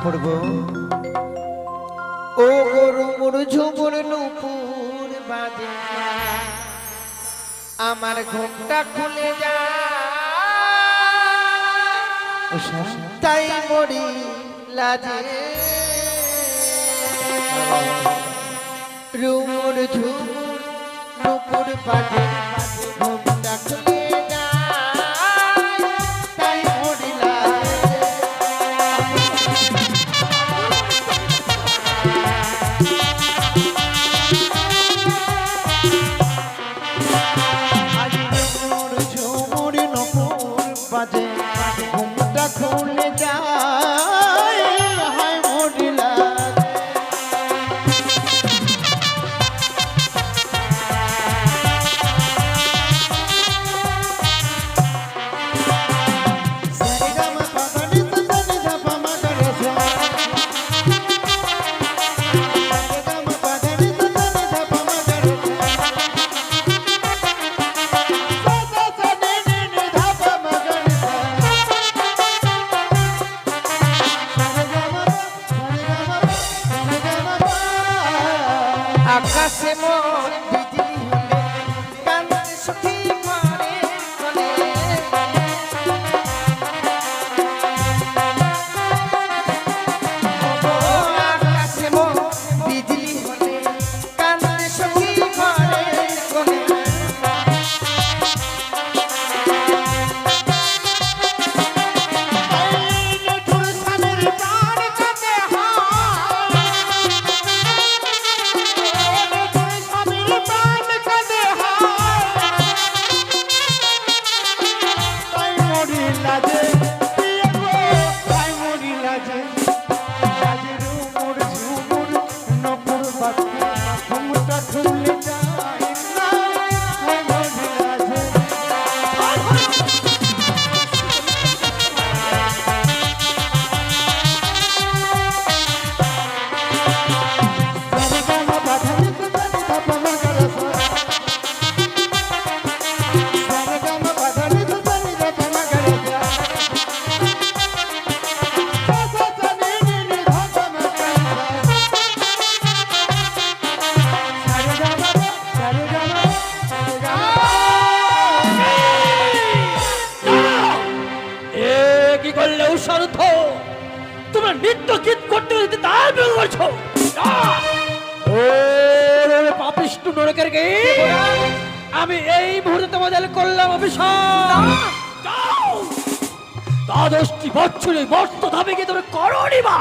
করব। ও গরু মুড় ঝুমুর নুপুর বাজে, আমার ঘুমটা খুলে যায়, তাই মরি লাজে। রুমুর ঝুমুর নুপুর বাজে, ঘুমটা খুলে যায়, তাই মরি লাজে। আজ রুমুর ঝুমুর নুপুর বাজে, ঘুমটা খুলে যায়, হায় মরি লাজে। আকাশে মোর বিজলি হলে কান্দে সখী ঘরে কোণে। আকাশে মোর বিজলি হলে কান্দে সখী ঘরে কোণে। নিঠুর স্বামীর প্রাণ কাঁদে তোমরা নৃত্য গীত করতে করতে তাই বের করছো। পাপিষ্ট নরকের গে, আমি এই মুহূর্তে তোমাদের করলাম অভিশাপ। দ্বাদশটি বছরে মর্ত ধামে গিয়ে তোমরা করনি বা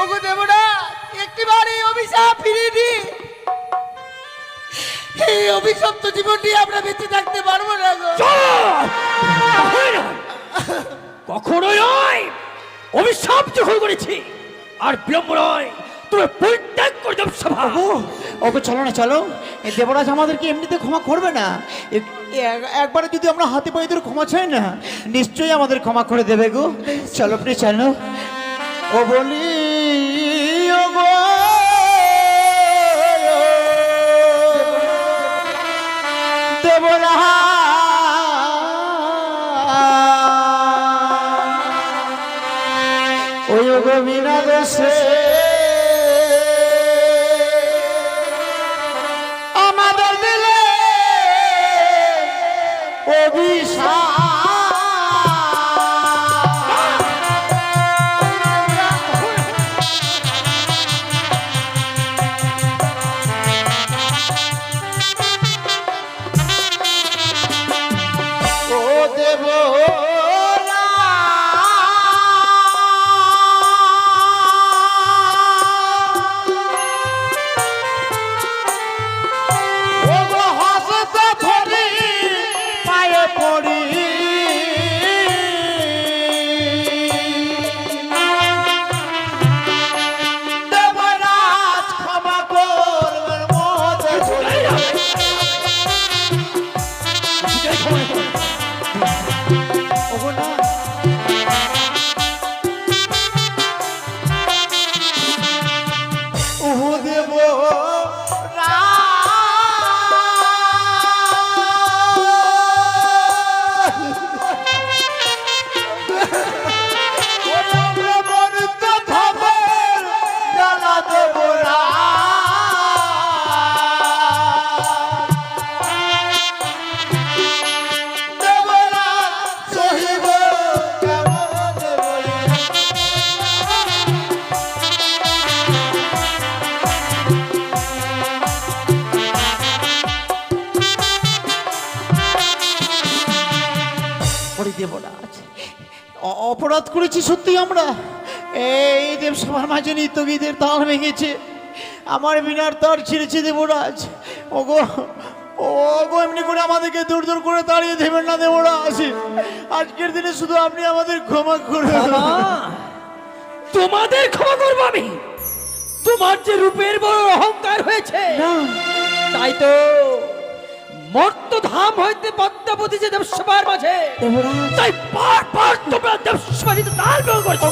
ওগো দেবরা, একটিবারই অভিশাপ ফিরিয়ে দি। এই অভিশপ্ত জীবনটি আমরা বেঁচে থাকতে পারবো না গো। কখনোই নয়, অভিশাপ যখন করেছি আর বিলম্ব নয়, তুমি পরিত্যাগ করে দাও সভা। ওকে চলো না, চলো। এই দেবরাজ আমাদেরকে এমনিতে ক্ষমা করবে না। একবারে যদি আমরা হাতে পায়ে ধরে ক্ষমা চাই না, নিশ্চয়ই আমাদের ক্ষমা করে দেবে গো। চলো আপনি, চলো। ও বলি ও গো দেবরা, ওই গো বিনা দোষে আমাদের দিলে অভিশাপ। করি দেবরাজ, অপরাধ করেছি সত্যি আমরা। এই দেব সবার মাঝে নিত্যগীতের তাল ভেঙেছে, আমার বিনার তার ছিঁড়েছে দেবরাজ। ওগো ওগো, এমনি করে আমাদেরকে দূর দূর করে তাড়িয়ে দেবেন না দেবরাজ। আজকের দিনে শুধু আপনি আমাদের ক্ষমা করে ক্ষমা? তোমাদের ক্ষমা করবো আমি? তোমার যে রূপের বড় অহংকার হয়েছে, তাই তো মর্তধাম হইতে পদ্মাবতী যে দেবসভার মাঝে, তাই বারবার তোমরা দেবসভাটিতে তাল ভঙ্গ করছো।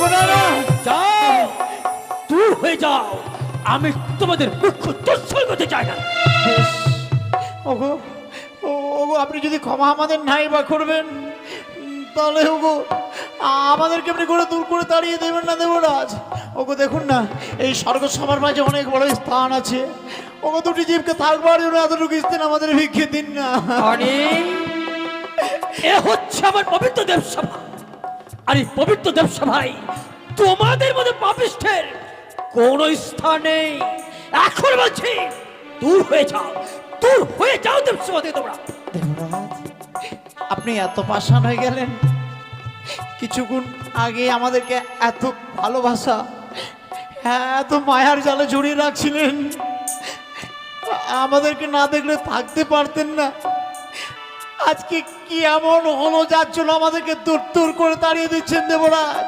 যাও, দূর হয়ে যাও, আমি তোমাদের মুখ্য দর্শন করতে চাই না। ওগো ওগো, আপনি যদি ক্ষমা আমাদের নাই বা করবেন, তাহলে ওগো আমাদেরকে আপনি করে দূর করে তাড়িয়ে দেবেন না দেবরাজ। ওগো দেখুন না, এই স্বর্গ সবার মাঝে অনেক বড় স্থান আছে। ওগো দুটি জীবকে থাকবার জন্য এতটুকু স্থান আমাদের ভিক্ষে দিন না। আরে, এ হচ্ছে আমার পবিত্র দেবসভা, আর এই পবিত্র দেবসভায় তোমাদের মধ্যে পাপিষ্ঠের কোন স্থান নেই। এখন বলছি, দূর হয়ে যাও, দূর হয়ে যাও দেবসভা থেকে তোমরা। দেবরাজ, আপনি এত পাষাণ হয়ে গেলেন? কিছুক্ষণ আগে আমাদেরকে এত ভালোবাসা, এত মায়ার জালে জড়িয়ে রাখছিলেন, আমাদেরকে না দেখলে থাকতে পারতেন না। আজকে কি এমন হলো যার জন্য আমাদেরকে দূর দূর করে তাড়িয়ে দিচ্ছেন দেবরাজ?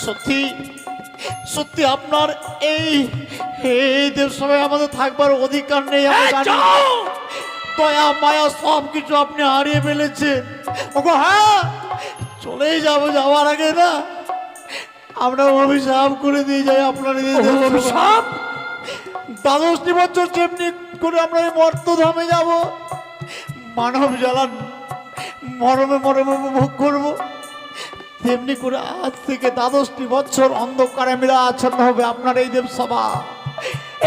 সত্যি সত্যি আপনার এই দেবসভায় আমাদের থাকবার অধিকার নেই। আমরা এই জানি, যাও! দয়া মায়া সব কিছু আপনি হারিয়ে ফেলেছেন। ওগো হ্যাঁ, চলেই যাবো, যাওয়ার আগে না আমরা অভিশাপ করে দিয়ে যাই আপনার এই দেবসভা। অভিশাপ? 12টি বছর যেমনি করে আমরা এই মর্তধামে যাব, মানব জ্বালান মরমে মরমে উপভোগ করব, তেমনি করে আজ থেকে 12টি বছর অন্ধকারে মিলাচ্ছন্ন হবে আপনার এই দেবসভা।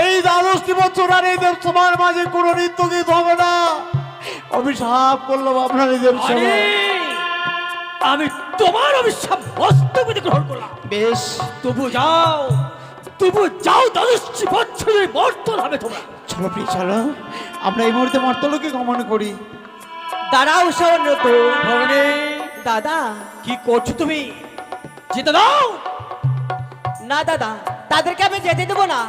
এই 12টি বছর আর এই দেবসভার মাঝে কোনো নৃত্য গীত হবে না। অভিশাপ করলাম আপনার এই দেবসভা। আরে, আমি তোমার অভিশাপ বাস্তবে গ্রহণ করলাম। বেশ, তবু যাও, তবু যাও, 12টি বছরের মর্তন হবে তোমরা। চলো প্রিয়, চলো আমরা এই মুহূর্তে মর্তলোকে গমন করি। দাঁড়াও সৌন্যত। ভবানী, দাদা, কি করছো তুমি? যেতে দাও। না দাদা, তাদেরকে আমি যেতে দেবো না।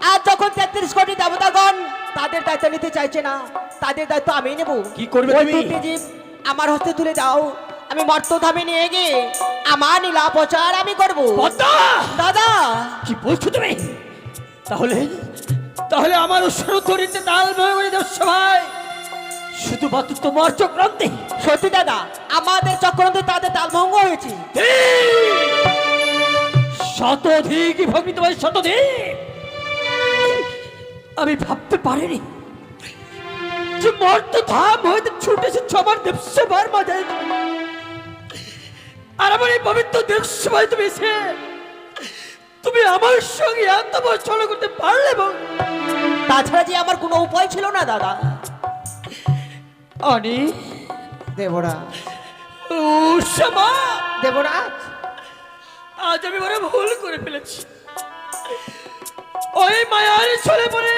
আর যখন 33 কোটি দেবতাগণ তাদের দায়িত্ব নিতে চাইছে না, তাদের দায়িত্ব আমি নেব। কি করবে ওই তুমি? দুটি জীব আমার হস্তে তুলে দাও, আমি মর্তধামে নিয়ে গিয়ে আমার নীলা প্রচার আমি করব। পদ্মা, দাদা, কি বলছো তুমি? তাহলে তাহলে আমার সরতরিতে তাল ভরে দেবসভায় শুধুমাত্র তোমার চক্রান্তে? সত্যি দাদা, আমাদের চক্রান্তে তাদের তালভঙ্গ হয়েছে। শতধিক ভগ্নি, তোমার শতধিক। আমি ভাবতে পারিনি যে মর্তধাম হইতে ছুটে এসেছ আমার দেবসভার মাঝে, আর আমার এই পবিত্র দেবসভায় তুমি এসে তুমি আমার সঙ্গে এত বড় ছল করতে পারলে? তাছাড়া যে আমার কোনো উপায় ছিল না দাদা। অনি, দেবরাজ, উষমা, দেবরাজ, আজ আমি বড় ভুল করে ফেলেছি। ওই মায়ার ছলে পড়ে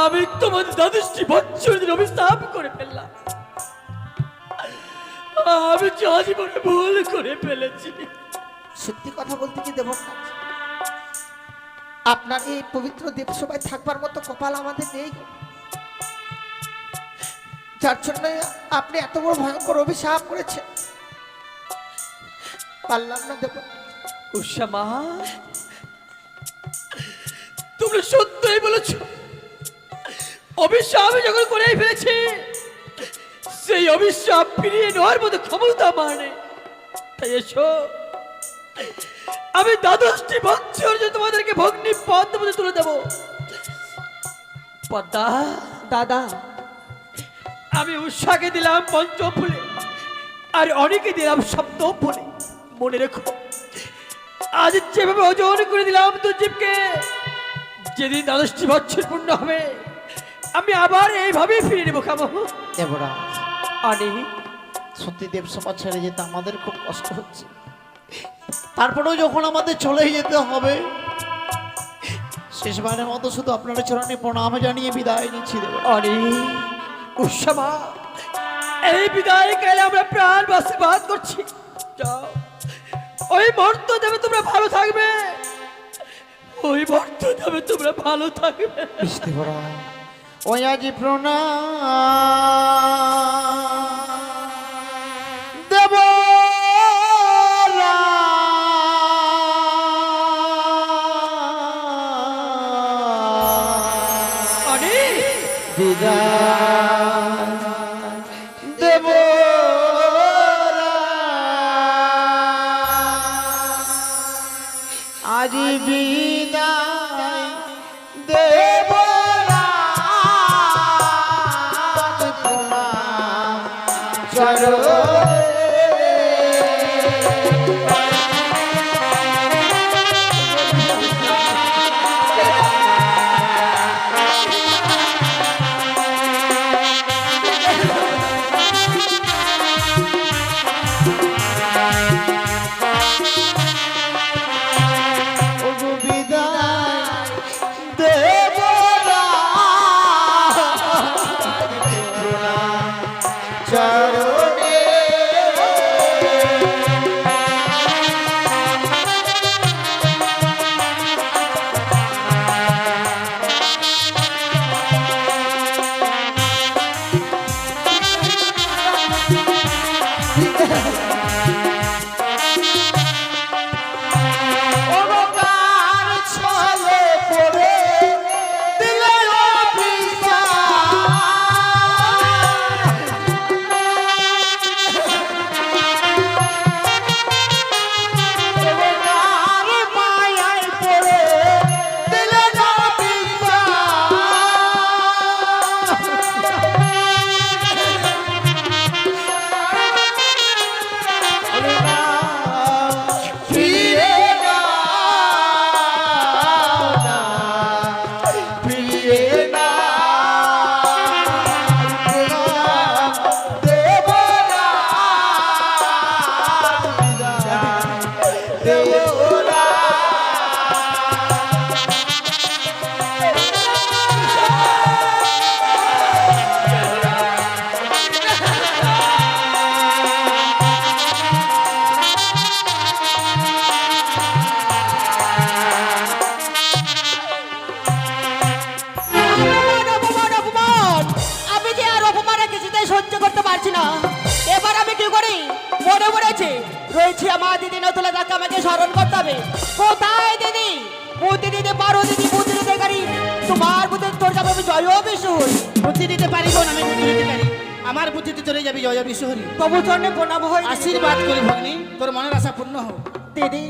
আমি তোমাদের 12টি বছরের অভিশাপ করে ফেললাম। আমি জীবনে ভুল করে ফেলেছি। সত্যি কথা বলতে কি দেবরাজ, আপনার এই পবিত্র দেবসভায় থাকবার মতো কপাল আমাদের নেই, যার জন্য আপনি এত বড় ভয়ঙ্কর অভিশাপ করেছেন। পারলাম না দেব। উষমা, তুমি সত্যই বলেছ, অভিশাপ আমি যখন করেই ফেলেছি, সেই অভিশাপ ফিরিয়ে নেওয়ার মতো ক্ষমতা আমার নেই। তাই এসো, আমি 12টি বছর যে তোমাদেরকে ভগ্নি পদ্ম মধ্যে তুলে দেব। পদ্মা, দাদা, আমি উষাকে দিলাম পঞ্চম ফুলে, আর অনেকে দিলাম সপ্তম ফুলে। মনে রেখো, আজ যেভাবে ওজন করে দিলাম দুর্জীবকে, যেদিন 12টি বছর পূর্ণ হবে আমি আবার এইভাবেই ফিরে নেবো। খাবো দেবরাজ, আনি, সত্যি দেবসভা ছেড়ে যেতে আমাদের খুব কষ্ট হচ্ছে। তারপরেও যখন আমাদের চলে যেতে হবে, শেষবারের মতো শুধু আপনার চরণে প্রণাম জানিয়ে বিদায় নিচ্ছি দেবরাজ। আনি, উষমা, এই বিদায় কালে আমরা প্রাণ আশীর্বাদ করছি। যাও, ওই মর্ত দেবে তোমরা ভালো থাকবে, ওই মর্ত দেবে তোমরা ভালো থাকবে। বেশ দেবরা, ওই আজি প্রণাম দেবরা। অনেক বিদায় দেবরা, আজি বিদায় দেবরা, তোমার চরণে। ওগো বিদায় দেবরা, চরণে। ওগো কার ছলে পড়ে দিলে কার মায়ায় পড়ে দিলে না ফিরে না, ফিরে না, দেবরা, দেবরা। অপমান, অপমান, অপমান! আমি যে আর অপমানে কিছুতেই সহ্য করতে পারছি না। এবার আমি কি করি? মনে পড়েছে রয়েছে আমার দিদি নতুন, তাকে আমাকে স্মরণ করতে হবে। কোথায় দিদি? বুদ্ধি দিতে পারো দিদি, বুদ্ধি দিতে পারি। তোমার বুদ্ধি তোর যাবে, আমি জয় বিশুর। বুদ্ধি দিতে পারিব না, আমি বুদ্ধি দিতে পারি। আমার বুদ্ধিতে চলে যাবি জয় বিশ্বহরি। তবু চরণে প্রণাম হয় দিদি। আশীর্বাদ করি ভগ্নী, তোর মনের আশা পূর্ণ হোক। দিদি,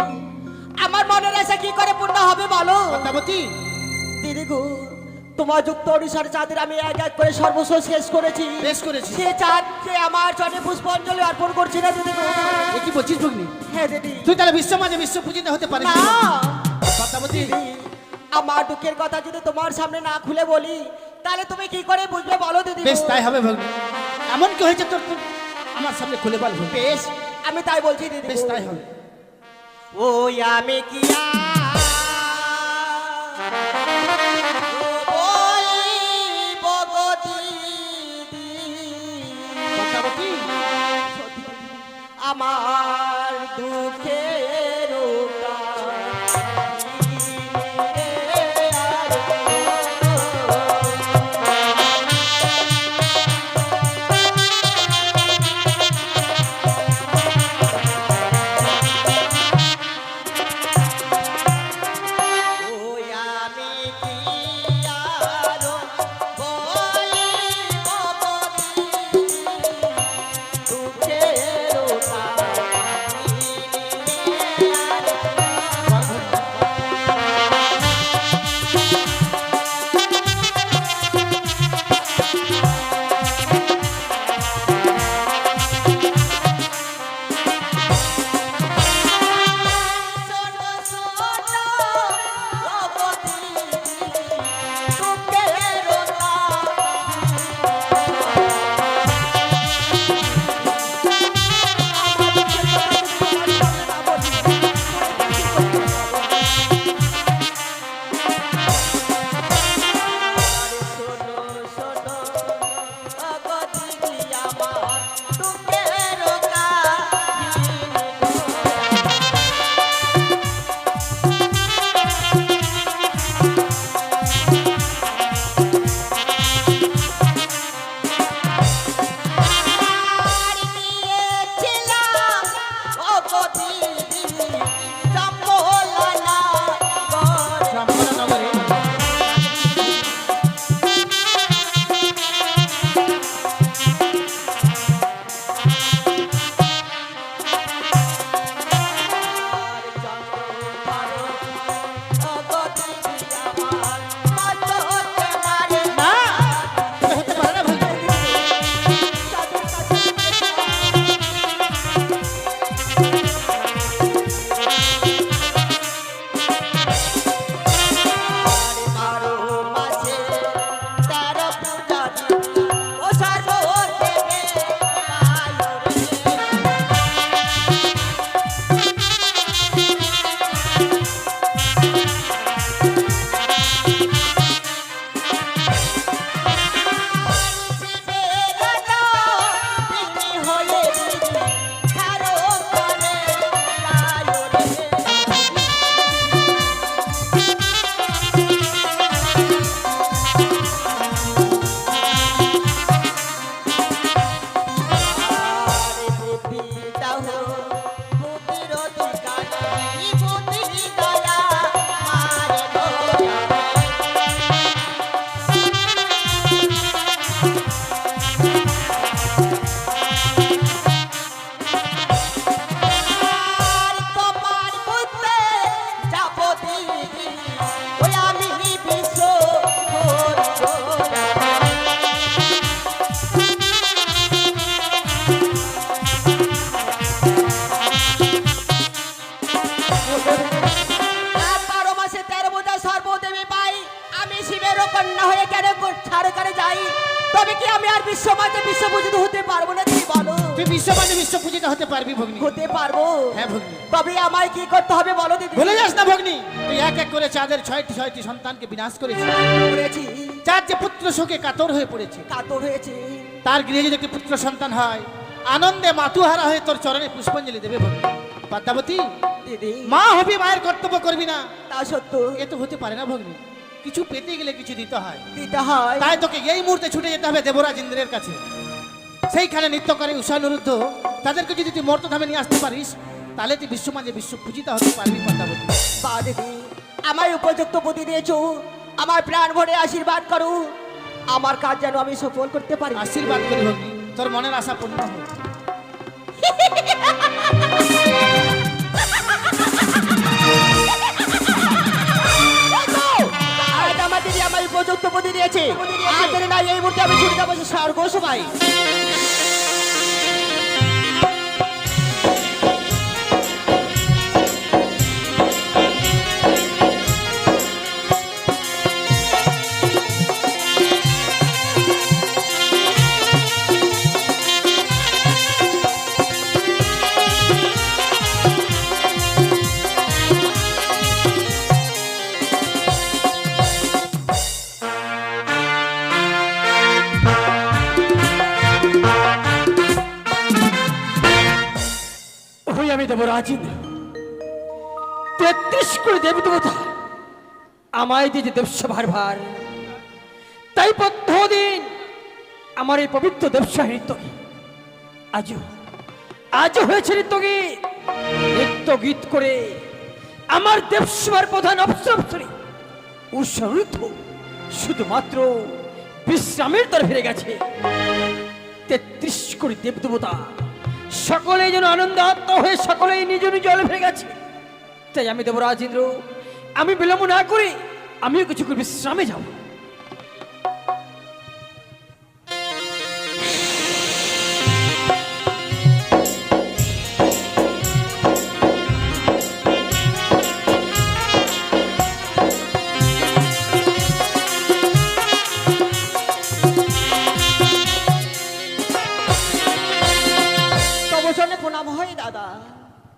আমার মনের আশা কি করে পূর্ণ হবে বলো? পদ্মাবতী, দিদি গো, তোমার যুক্ত অনুসারে চাঁদের আমি এক এক করে সর্বস্ব শেষ করেছি। বেশ করেছি। সে চাঁদ যে আমার চরণে পুষ্পাঞ্জলি অর্পণ করছে না দিদি গো। এ কি বলছিস ভগ্নী? হ্যাঁ দিদি। তুই তাহলে বিশ্ব মাঝে বিশ্ব পূজিত হতে পারিস না না? পদ্মাবতী, দিদি, আমার দুঃখের কথা যদি তোমার সামনে না খুলে বলি, তাহলে তুমি কি করে বুঝবে বলো দিদি গো? বেশ তাই হবে ভগ্নী। এমন কি হয়েছে তোর, তুই আমার সামনে খুলে বল ভগ্নী। বেশ, আমি তাই বলছি দিদি বেশ গো। তাই হবে। ওই আমি কি পদ্মাবতী, আমার দুঃখের বিশ্ব মাঝে বিশ্ব পূজিত হতে পারবো না তুমি বলো? তুই বিশ্ব মাঝে বিশ্ব পূজিত হতে পারবি ভগ্নি। হতে পারবো? হ্যাঁ ভগ্নি। তবে আমায় কি করতে হবে বলো দিদি? ভুলে যাস না ভগ্নি, তুই এক এক করে চাঁদের ছয়টি সন্তানকে বিনাশ করেছিস। করেছি, চাঁদ যে পুত্র শোকে কাতর হয়ে পড়েছে, কাতর হয়েছে। তার গৃহে যদি একটি পুত্র সন্তান হয়, আনন্দে মাতুহারা হয়ে তোর চরণে পুষ্পাঞ্জলি দেবে ভগ্নি। পদ্মাবতী, দিদি মা হবি, মায়ের কর্তব্য করবি না, তা সত্য, এ তো হতে পারে না ভগ্নি। কিছু পেতে গেলে কিছু দিতে হয়, দিতে হয়। তাই তোকে এই মুহূর্তে ছুটে যেতে হবে দেবরাজ ইন্দ্রের কাছে। সেইখানে নৃত্য করে উষানুরুদ্ধ তাদেরকে যদি তুই মর্তধামে নিয়ে আসতে পারিস, তাহলে তুই বিশ্ব মাঝে বিশ্ব পূজিতা হতে পারবি পদ্মাবতী। বা দিদি, আমায় উপযুক্ত বুদ্ধি দিয়েছো, আমার প্রাণ ভরে আশীর্বাদ করো, আমার কাজ যেন আমি সফল করতে পারি। আশীর্বাদ করি ভগ্নি, তোর মনের আশা পূর্ণ হোক। আজ আমার দিদি আমায় উপযুক্ত বুদ্ধি দিয়েছে, আর দেরি নাই, এই মুহূর্তে আমি ছুটে যাবো স্বর্গ সবাই। ওই আমি দেবরাজ ইন্দ্র, 33 কোটি দেবী দেবতা আমায় দিয়েছে দেবসভার ভার, তাই প্রত্যেকদিন আমার এই পবিত্র দেবসভা নৃত্য আজও হয়েছে নৃত্য গীত করে আমার দেবসভার প্রধান অপ্সরী উৎসরিত শুধুমাত্র বিশ্রামের তরে ফিরে গেছে। 33 কোটি দেবদেবতা সকলে যেন আনন্দাত্ম হয়ে সকলেই নিজ নিজ জলে ফিরে গেছে। তাই আমি দেবরাজ ইন্দ্র, আমি বিলম্ব না করে আমিও কিছু করে বিশ্রামে যাব। তব শোনে প্রণাম হয় দাদা।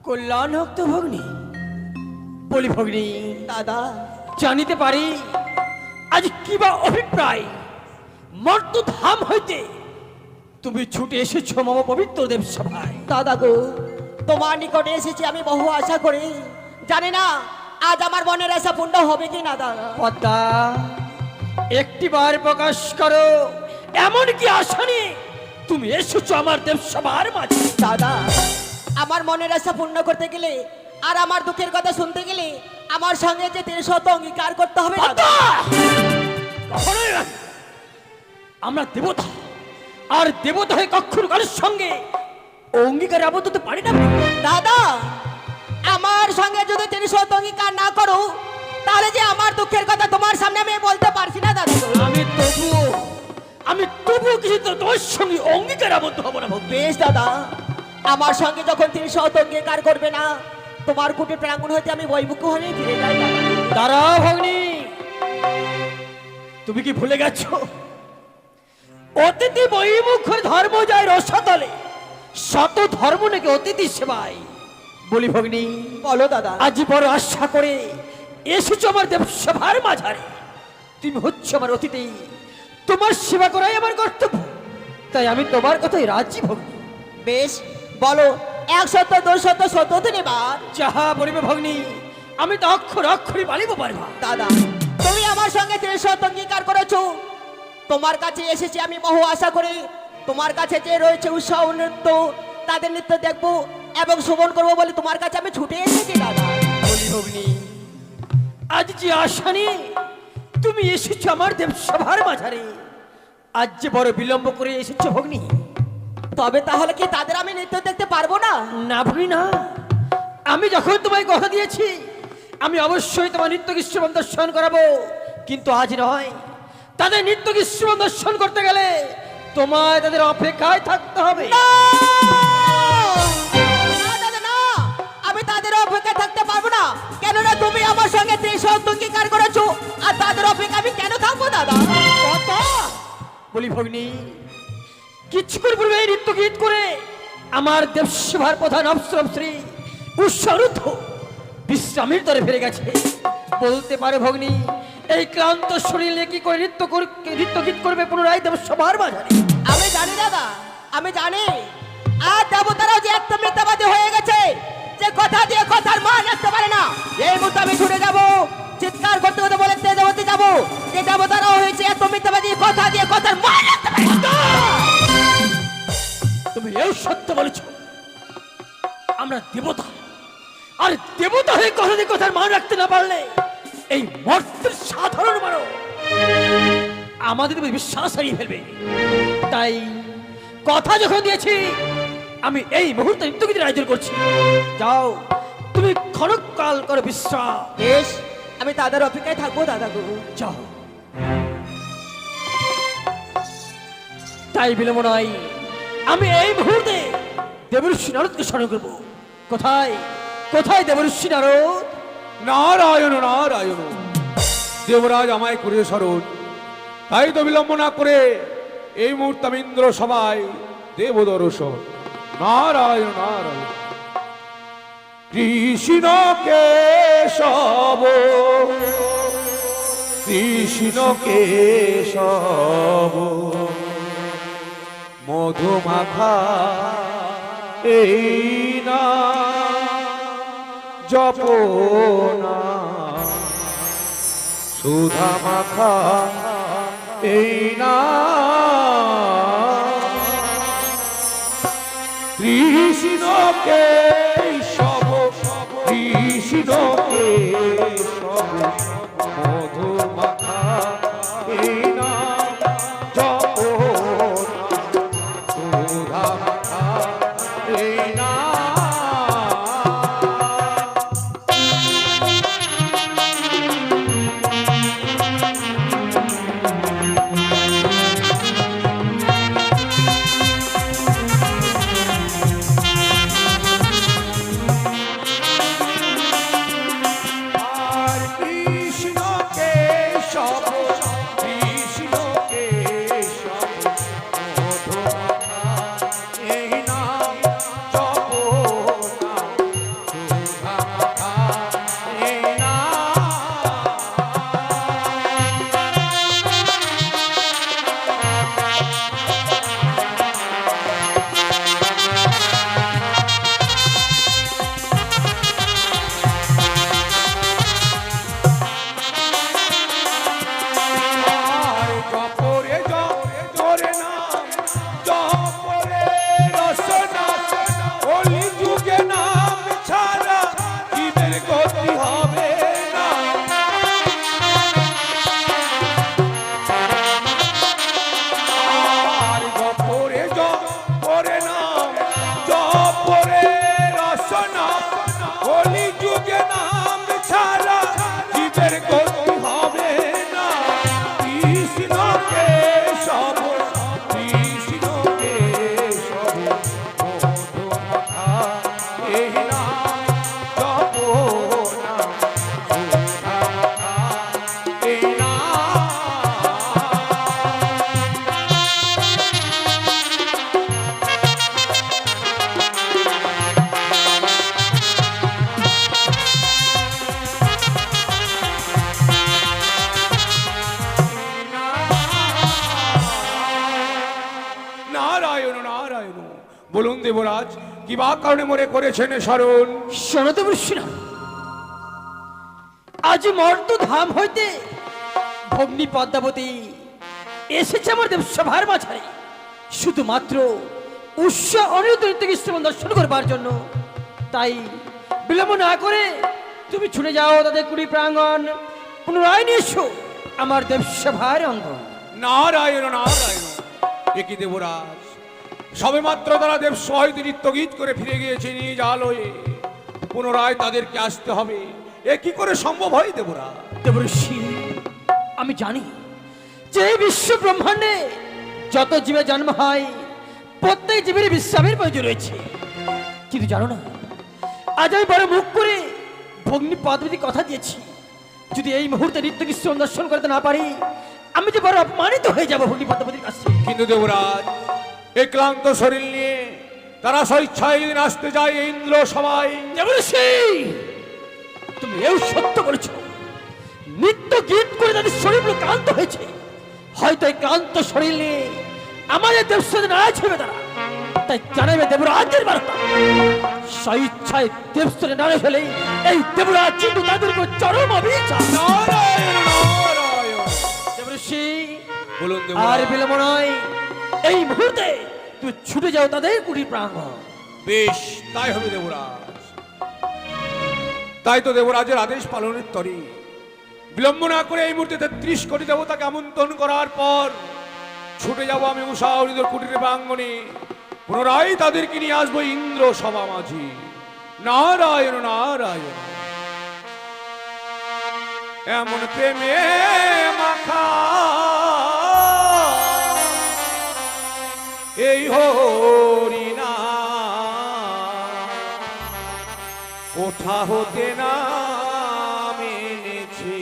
কল্যাণ হোক তো ভগ্নী। বলি ভগ্নী, দাদা জানিতে পারি আজ কিবা অভিপ্রায় মর্তধাম হইতে তুমি ছুটে এসেছো মম পবিত্র দেবসভায়। দাদা গো, তোমার নিকটে এসেছি আমি বহু আশা করি, জানি না আজ আমার মনের আশা পূর্ণ হবে কি না দাদা। পদ্মা, একটিবার প্রকাশ করো এমন কি আশা নিয়ে তুমি এসেছো আমার দেবসভার মাঝে। দাদা, আমার মনের আশা পূর্ণ করতে গেলে আর আমার দুঃখের কথা শুনতে গেলে আমার সঙ্গে যে 300 অঙ্গীকার করতে হবে দাদা। পদ্মা! কখনোই নয়। আমরা দেবতা, আর দেবতা হয়ে কখনো কারোর সঙ্গে অঙ্গীকারে আবদ্ধ হতে পারি না। দাদা, আমার সঙ্গে যদি 300 অঙ্গীকার না করো, তাহলে যে আমার দুঃখের কথা তোমার সামনে আমি বলতে পারছি না দাদা। আমি তবুও কিছু তোমার সঙ্গে অঙ্গীকার আবদ্ধ হবো না ভক্তি। বেশ দাদা, আমার সঙ্গে যখন 300 অঙ্গীকার করবে না, তোমার কুটির প্রাঙ্গণ হইতে আমি বৈমুখ হয়ে ফিরে যাই দাদা। দাঁড়াও ভগ্নী, তুমি কি ভুলে গেছো অতিথি বহিমুখ ধর্ম যায় রসাতলে, শত ধর্ম নাকি অতিথি সেবায়। বলি ভগ্নী, বলো দাদা। আজ বড় আশা করে এসেছো আমার দেবসভার মাঝারে, তুমি হচ্ছে আমার অতিথি, তোমার সেবা করাই আমার কর্তব্য, তাই আমি তোমার কথাই রাজি ভগ্নী। বেশ, বলো 100 200 100 নেবার। যাহা বলিবে ভগ্নী, আমি তো অক্ষর অক্ষরই বালিব পারবা। দাদা, তুমি আমার সঙ্গে 300 অঙ্গীকার করেছো, তোমার কাছে এসেছি আমি বহু আশা করি, তোমার কাছে যে রয়েছে উৎসব নৃত্য, তাদের নৃত্য দেখবো এবং শ্রবণ করবো বলে তোমার কাছে আমি ছুটে এসেছি দাদা। বলি ভগ্নী, আজ যে আশা নিয়ে তুমি এসেছো আমার দেবসভার মাঝারে, আজ যে বড় বিলম্ব করে এসেছো ভগ্নী। তবে তাহলে কি তাদের আমি নৃত্য দেখতে পারবো না? না ভগ্নী না, আমি যখন তোমায় কথা দিয়েছি আমি অবশ্যই তোমার নৃত্য গীশ্রবণ দর্শন করাবো, কিন্তু আজ নয়। তাদের নৃত্য গীশ্রবণ দর্শন করতে গেলে তোমায় তাদের অপেক্ষায় থাকতে হবে। না দাদা না, আমি তাদের অপেক্ষায় থাকতে পারবো না, কেননা তুমি আমার সঙ্গে 300 অঙ্গীকার করেছো, আর তাদের অপেক্ষা আমি কেন থাকবো দাদা? বলি ভগ্নী, কিছুক্ষণ পূর্বে এই নৃত্য গীত করে আমার দেবসভার প্রধান অপ্সরম শ্রী উৎসারুদ্ধ বিশ্রামের দরে ফিরে গেছে। বলতে পারে ভগ্নী, এই ক্লান্ত শরীরে কি করে নৃত্য গীত করবে পুনরায় দেবসভার বাজারে? আমি জানি দাদা, আমি জানি। আর দেবতারাও যে এত মিথ্যাবাদী হয়ে গেছে যে কথা দিয়ে কথার মান রাখতে পারে না। এই মুহূর্তে আমি ছুটে যাব, চিৎকার করতে করতে বলে দেবতে যাব যে দেবতারাও হয়েছে এত মিথ্যাবাদী, কথা দিয়ে কথার মান রাখতে পারে না। তুমি এই সত্য বলেছ, আমরা দেবতা, আর দেবতা হয়ে কথা দিয়ে কথার মান রাখতে না পারলে এই মর্তের সাধারণ মানব আমাদের উপর বিশ্বাস হারিয়ে ফেলবে। তাই কথা যখন দিয়েছি, আমি এই মুহূর্তে নৃত্যগীতের আয়োজন করছি। যাও, তুমি ক্ষণকাল করে বিশ্রাম। বেশ, আমি তাদের অপেক্ষায় থাকবো দাদা গো। যাও। তাই বিলম্ব নয়, আমি এই মুহূর্তে দেবর্ষি নারদকে স্মরণ করবো। কোথায় কোথায় দেবর্ষি নারদ? নারায়ণ নারায়ণ, দেবরাজ আমায় করে স্মরণ। তাই তো বিলম্ব না করে এই মুহূর্তে আমি ইন্দ্র সভায় দেব দর্শন। নারায়ণ নারায়ণ। কৃষ্ণ কেশব, কৃষ্ণ কেশব, মধুমাখা এই না জপনা, সুধা মাখা এই না, কৃষ্ণ কেশব, কৃষ্ণ কেশব, মধু মাখা এই না জপনা, সুধা মাখা এই না। বলুন দেবরাজ, কি বা কারণে মনে করেছেন স্মরণ? শোনতে বলছি না, আজ মর্ত ধাম হইতে ভগ্নী পদ্মাবতী এসেছে আমার দেবসভার মাঝারে শুধুমাত্র উৎসাহ অনিরুদ্ধ কৃষ্ণ দর্শন করবার জন্য। তাই বিলম্ব না করে তুমি ছুটে যাও তাদের কুড়ি প্রাঙ্গণ, পুনরায় নিয়ে এসো আমার দেবসভার অঙ্গন। নারায়ণ নারায়ণ। একই দেবরাজ, সবে মাত্র তারা দেব সহিত নৃত্য গীত করে ফিরে গিয়েছে নিজ আলোয়, পুনরায় তাদেরকে আসতে হবে। এ কি করে সম্ভব হয় দেবরাজ? দেবর্ষি, আমি জানি যে এই বিশ্ব ব্রহ্মাণ্ডে যত জীবের জন্ম হয় প্রত্যেক জীবের বিশ্রামের প্রয়োজন রয়েছে, কিন্তু জানো না, আজ আমি বড় মুখ করে ভগ্নী পদ্মাবতী কথা দিয়েছি, যদি এই মুহূর্তে নৃত্য কৃষ্ণ দর্শন করতে না পারি আমি যে বড় অপমানিত হয়ে যাবো ভগ্নী পদ্মাবতীর কাছে। কিন্তু দেবরাজ, এই ক্লান্ত শরীর নিয়ে তারা স্বেচ্ছায় দিন আসতে যায় এই ইন্দ্র সবাই। দেবর্ষি, তুমি এও সত্য বলেছ। নিত্য গীত করে তাদের শরীরগুলো ক্লান্ত হয়েছে। হয়তো এই ক্লান্ত শরীর নিয়ে আমাদের দেবস্বদের নারাজ হবে তারা, তাই জানাবে দেবরাজের বার্তা। স্বেচ্ছায় দেবস্বরে নারে ফেলে এই দেবরাজ কিন্তু তাদের উপর চরম অভিযান। নারায়ণ নারায়ণ। দেবর্ষি, বলুন আর দেবরাজ। বিলম্ব নয়, এই মুহূর্তে তুমি ছুটে যাও তাদের কুটির প্রাঙ্গণ। বেশ, তাই হবে দেবরাজ। তাই তো দেবরাজের আদেশ পালনের তরে বিলম্ব না করে এই মুহূর্তে 33 কোটি দেবতাকে আমন্ত্রণ করার পর ছুটে যাব আমি উষা হরিদের কুটিরের প্রাঙ্গণে। পুনরায় তাদেরকে নিয়ে আসবো ইন্দ্র সভা মাঝি। নারায়ণ নারায়ণ। এমন প্রেমে মাখা এই হরিনা কোথা হতে না মেনেছি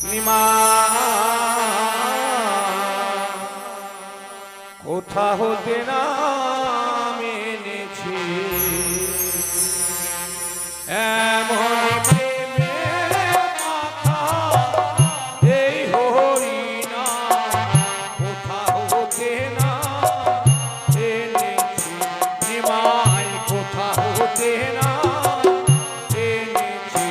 নিমা, কোথা হতে না মেনেছি এমন প্রেমে মাখা এই হরিনা কোথা হতে না এনেছি নিমাই, কোথা হতে না এনেছি।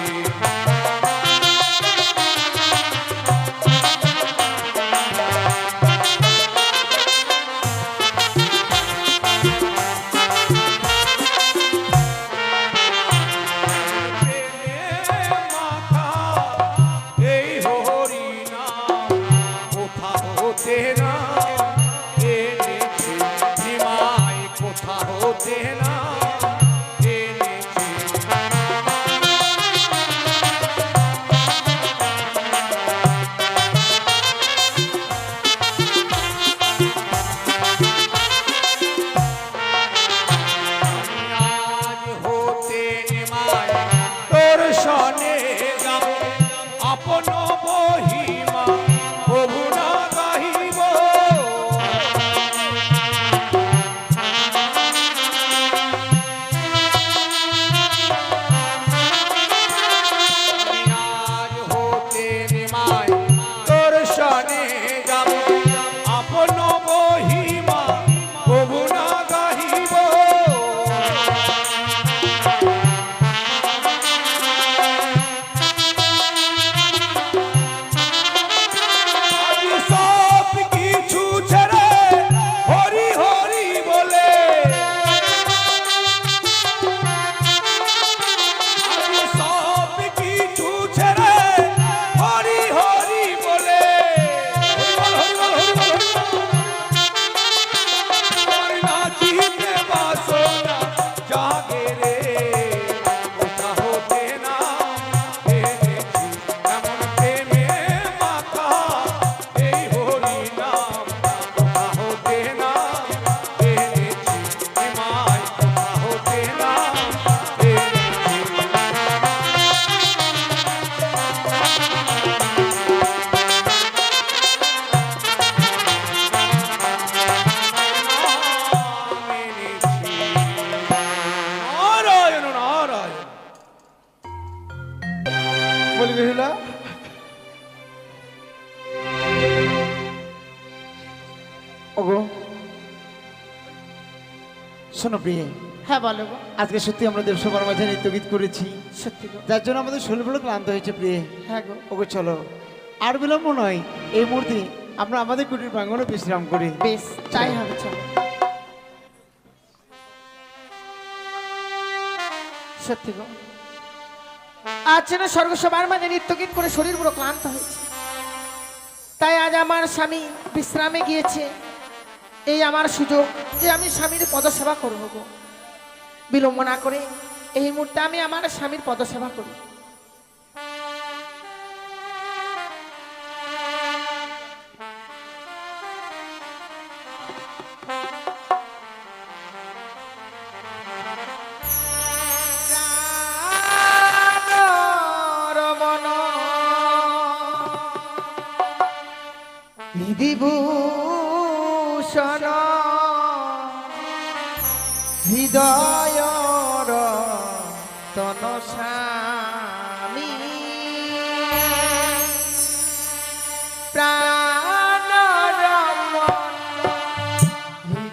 আপন বহিমা প্রভু না গাহিব, আজ হতে নিমাই তোর সনে যাব আপন বহিমা প্রভু না গাহিব। সব কিছু ছেড়ে হরি হরি বলে, সব কিছু ছেড়ে হরি হরি বলে নাচিতে বাসনা জাগে রে, কোথা হতে না এনেছি এমন প্রেমে মাথা এই হরি নাম, কোথা হতে না এনেছি নিমাই, কোথা হতে না এনেছি। নারায়ণ নারায়ণ। বলি বেহুলা, ওগো শোনো প্রিয়ে, হ্যাঁ বলো গো। আজকে সত্যি আমরা দেবসভার মাঝে নৃত্য গীত করেছি, সত্যি গো। যার জন্য আমাদের শরীরগুলো ক্লান্ত হয়েছে প্রিয়ে। হ্যাঁ গো। ওগো চলো, আর বিলম্ব নয়, এই মুহূর্তে আমরা আমাদের কুটির প্রাঙ্গণে বিশ্রাম করি। বেশ, তাই হবে, চলো। সত্যি গো, আজ যেন স্বর্গসভার মাঝে নৃত্য গীত করে শরীর পুরো ক্লান্ত হয়েছে। তাই আজ আমার স্বামী বিশ্রামে গিয়েছে, এই আমার সুযোগ যে আমি স্বামীর পদসেবা করবো গো। বিলম্ব না করে এই মুহূর্তে আমি আমার স্বামীর পদসেবা করি। বিভূষণ হৃদয় রতন স্বামী প্রাণ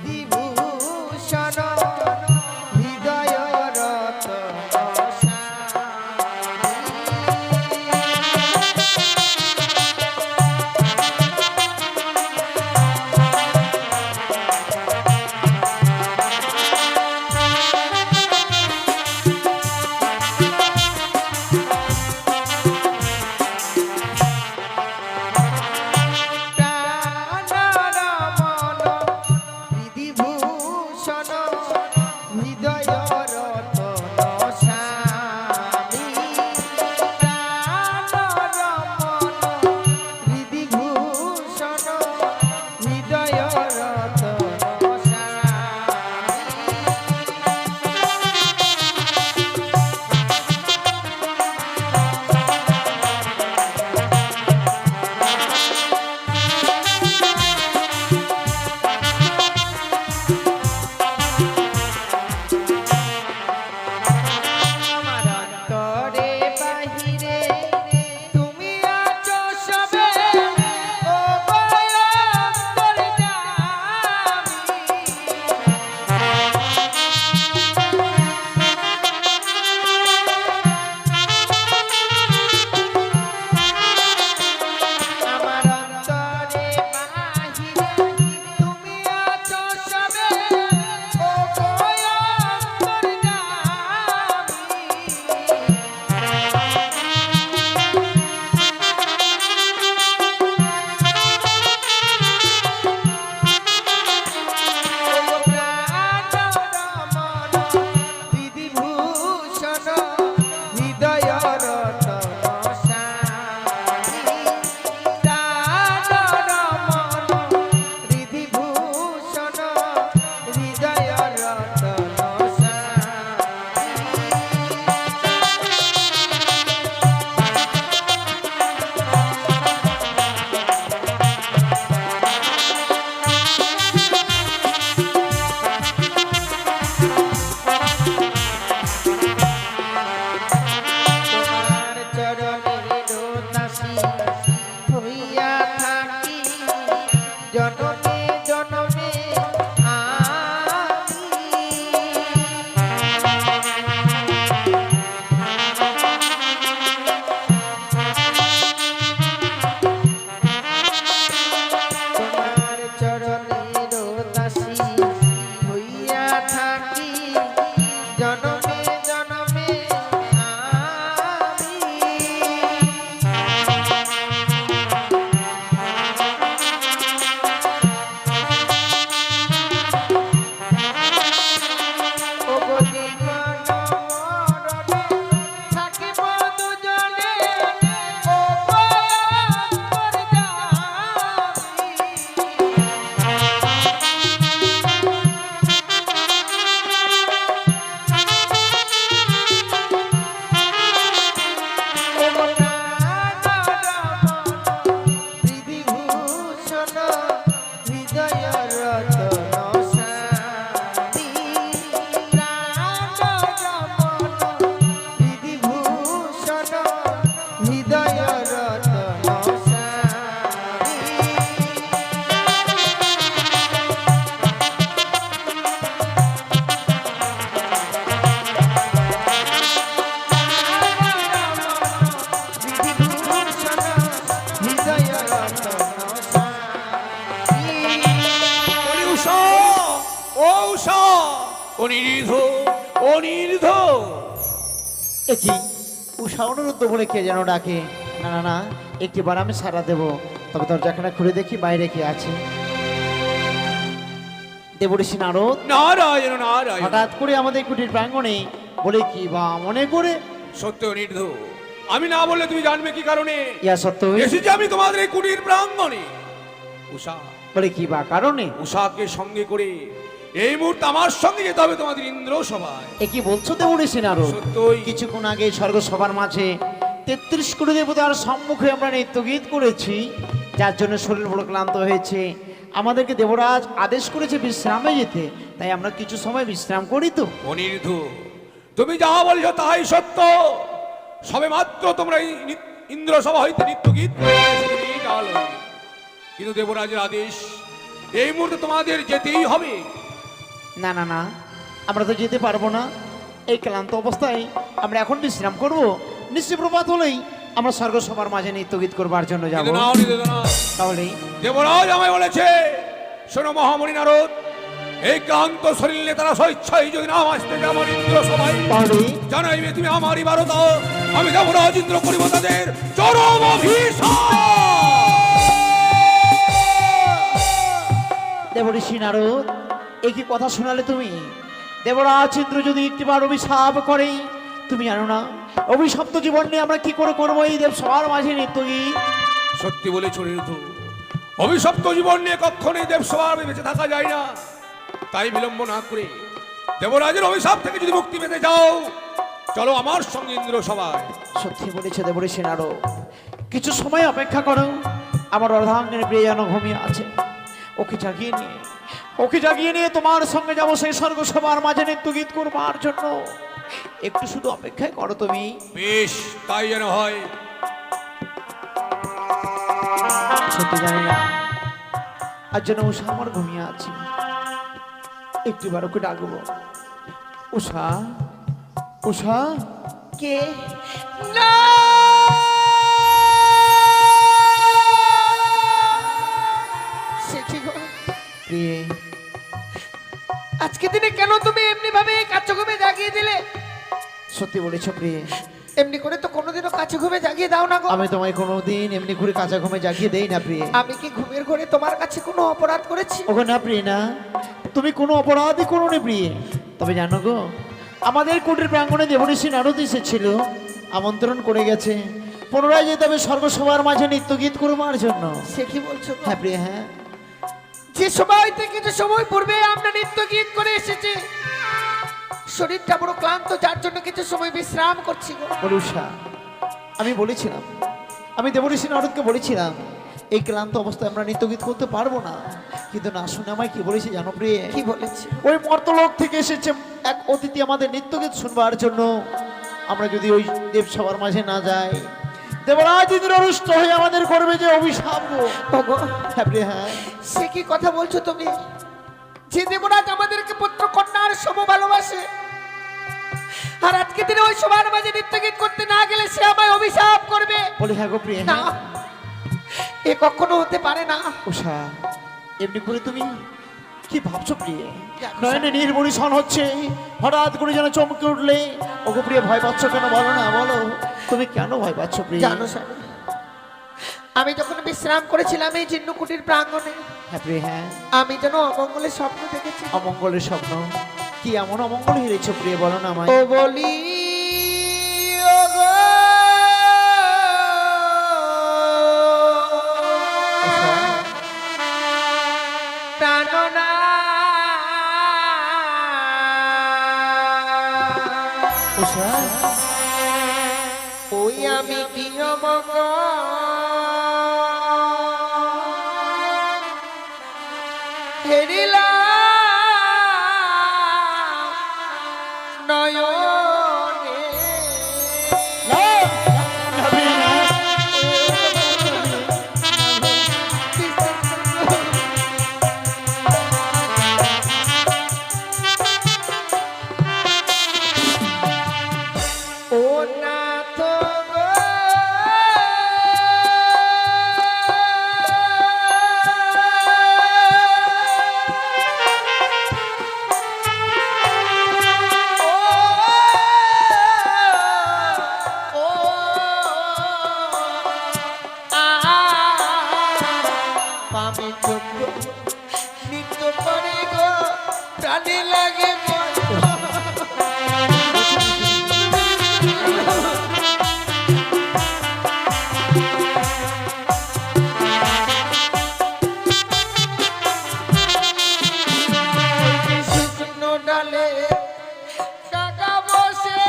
বিভূষণ হৃদয় রতন অনির্ধ অনির্ধ কি উষা অনুরুদ্ধ বলে কে যেন ডাকে? না না না, একটিবার আমি সারা দেব, তবে দরজাখানা খুলে দেখি বাইরে কে আছে। দেবঋষি নারদ নারায়ণ নারায়ণ। হঠাৎ করে আমাদের কুটির প্রাঙ্গণে বলে কি বা মনে করে? সত্য অনির্ধ, আমি না বললে তুমি জানবে কি কারণে ইয়া সত্য এসেছি আমি তোমাদের এই কুটির প্রাঙ্গণে। উষা বলে কি বা কারণে? উষাকে সঙ্গে করে এই মুহূর্তে আমার সঙ্গে যেতে হবে তোমাদের ইন্দ্র সভায়। এ কি বলছো দেবঋষি নারদ? সত্যই। কিছুক্ষণ আগে স্বর্গ সভার মাঝে 33 কোটি দেবতার সম্মুখে আমরা নৃত্য গীত করেছি, যার জন্য শরীর বড় ক্লান্ত হয়েছে। আমাদেরকে দেবরাজ আদেশ করেছে বিশ্রামে যেতে, তাই আমরা কিছু সময় বিশ্রাম করি তো। অনিরুদ্ধ, তুমি যাহা বলছো তাহাই সত্য। সবে মাত্র তোমরা এই ইন্দ্র সভা হইতে নৃত্য গীত করে এসেছিলে নিজ আলোয়। কিন্তু দেবরাজের আদেশ, এই মুহূর্তে তোমাদের যেতেই হবে। না না না, আমরা তো যেতে পারবো না। এই ক্লান্ত অবস্থায় আমরা এখন বিশ্রাম করব। নিশ্চয় প্রভাত হলেই আমরা স্বর্গসভার মাঝে নৃত্যগীত করবার জন্য যাব। কিন্তু নাও নিতে না। তাহলেই দেবরাজ আমায় বলেছে, শোনো মহামণি নারদ, এই ক্লান্ত শরীর নিয়ে তারা স্বেচ্ছায় যদি নাম আসতে যায় আমার ইন্দ্র সভায়, তাহলেই জানাইবে তুমি আমারই বারতা। আমি দেবরাজ ইন্দ্র করিব তাদের চরম অভিশাপ। দেবঋষি নারদ, একই কথা শোনালে তুমি? দেবরাজ ইন্দ্র যদি একটিবার অভিশাপ করে, তুমি জানো না অভিশপ্ত জীবন নিয়ে আমরা কি করে করবো এই দেব সবার মাঝে নৃত্যগীত? সত্যি বলেছ অনিরুদ্ধ, অভিশপ্ত জীবন নিয়ে কখনোই দেবসভার বেঁচে থাকা যায় না। তাই বিলম্ব না করে দেবরাজের অভিশাপ থেকে যদি মুক্তি পেতে যাও, চলো আমার সঙ্গে ইন্দ্র সভায়। সত্যি বলেছে দেবঋষি নারদ, কিছু সময় অপেক্ষা করো। আমার অর্ধাঙ্গের প্রিয় যেন ঘুমিয়ে আছে, ওকে জাগিয়ে নিয়ে তোমার সঙ্গে যাবো সেই স্বর্গসভার মাঝে নৃত্যগীত করবার জন্য। একটু শুধু অপেক্ষায় করো তুমি। বেশ, তাই যেন হয়। সত্যি জানি না আজ যেন উষা আমার ঘুমিয়ে আছে। একটিবার ওকে ডাকবো। উষা, উষা। কে? না, সে কি গো? প্রিয়ে, আজকে দিনে কেন তুমি এমনি ভাবে কাছে ঘুমে জাগিয়ে দিলে? সত্যি বলেছ প্রিয়ে, এমনি করে তো কোনোদিনও কাছে ঘুমে জাগিয়ে দাও না গো। আমি তোমায় কোনোদিন এমনি করে কাঁচা ঘুমে জাগিয়ে দেই না প্রিয়ে। আমি কি ঘুমের ঘরে তোমার কাছে কোনো অপরাধ করেছি? ওগো না প্রিয়ে না, তুমি কোনো অপরাধই করোনি প্রিয়ে। তবে জানো গো, আমাদের কুটির প্রাঙ্গণে দেবঋষি নারদ এসেছিল, আমন্ত্রণ করে গেছে পুনরায় যেতে হবে স্বর্গসভার মাঝে নৃত্যগীত করবার জন্য। সে কি বলছো গো? হ্যাঁ প্রিয়ে, হ্যাঁ। যে সময় থেকে যে সময় পূর্বে আমরা নৃত্য গীত করে এসেছি, শরীরটা বড় ক্লান্ত, যার জন্য কিছু সময় বিশ্রাম করছি গো। উষা, আমি বলেছিলাম, আমি দেবঋষি নারদকে বলেছিলাম এই ক্লান্ত অবস্থায় আমরা নৃত্যগীত করতে পারবো না। কিন্তু না শুনে আমায় কি বলেছে জানো প্রিয়ে? কি বলেছি? ওই মর্তলোক থেকে এসেছে এক অতিথি আমাদের নৃত্যগীত শুনবার জন্য। আমরা যদি ওই দেবসভার মাঝে না যাই, দেবরাজ ইন্দ্র রুষ্ট হয়ে আমাদের করবে যে অভিশাপ গো। ওগো, হ্যাঁ প্রিয়ে, হ্যাঁ। সে কি কথা বলছো তুমি? যে দেবরাজ আমাদেরকে পুত্র কন্যার সম ভালোবাসে, আর আজকে দিনে ওই সবার মাঝে নৃত্য গীত করতে না গেলে সে আমায় অভিশাপ করবে। বলে হ্যাঁ গো প্রিয়ে, না, হ্যাঁ। এ কখনো হতে পারে না। উষা, এমনি করে তুমি কি ভাবছো প্রিয়ে? নয়নে নির্মণিশন হচ্ছে, হঠাৎ করে যেন চমকে উঠলে। ওগো প্রিয়ে, ভয় পাচ্ছ কেন বলো না, বলো তুমি কেন ভয় পাচ্ছ প্রিয়ে? জানো স্বামী, আমি যখন বিশ্রাম করেছিলাম এই জিন্নকুটির প্রাঙ্গণে, হ্যাঁ প্রিয়ে, হ্যাঁ। আমি যেন অমঙ্গলের স্বপ্ন দেখেছি। অমঙ্গলের স্বপ্ন? কি এমন অমঙ্গল হেরেছ প্রিয়ে, বলো না আমায়। ও বলি ওগো, প্রাণনা উষা, ওই আমি কি অমঙ্গল হেরিলাম নয়নে। ও নাথ গো, ও, পামে চোখ নৃত্য করে গো, প্রাণে লাগে মন। শুকনো ডালে কাকা বসে,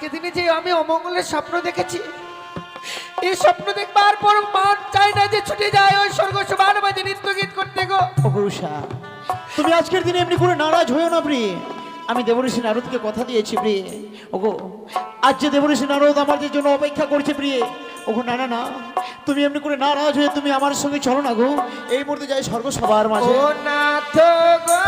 আজকে দিনে যে আমি অমঙ্গলের স্বপ্ন দেখেছি, এই স্বপ্ন দেখবার পর মান চাই না যে ছুটে যায় ওই স্বর্গ সবার মাঝে নৃত্য গীত করতে গো। ওগো উষা, তুমি আজকের দিনে এমনি করে নারাজ হয়েও না প্রিয়ে। আমি দেবঋষি নারদকে কথা দিয়েছি প্রিয়ে। ওগো আজ যে দেবঋষি নারদ আমার যে জন্য অপেক্ষা করছে প্রিয়ে। ওগো না না না, তুমি এমনি করে নারাজ হয়ে তুমি আমার সঙ্গে চলো না গো, এই মুহূর্তে যাই স্বর্গ সবার মাঝে। ও নাথ গো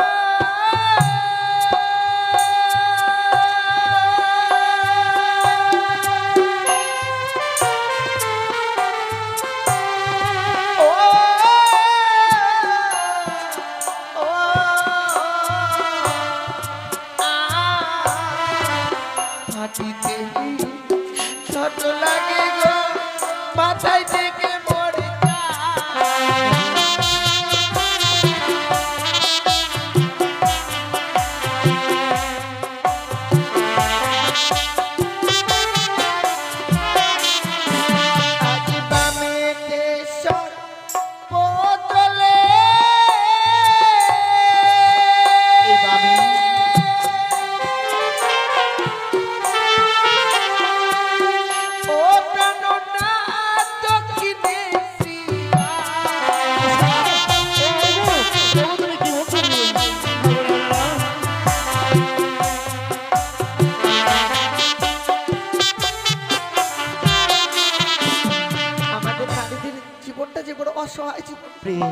মাটিতে ছোট লাগে গো, মাথায় থেকে মরে যায়। আজ বামেতে সর্বতলে এই বামে ও প্রাণনাথ দক্ষিণে শ্রীয়া। ওগো তুমি কি বলছো প্রিয়ে? আমাদের নারীদের জীবনটা যে বড় অসহায় জীবন, প্রিয়ে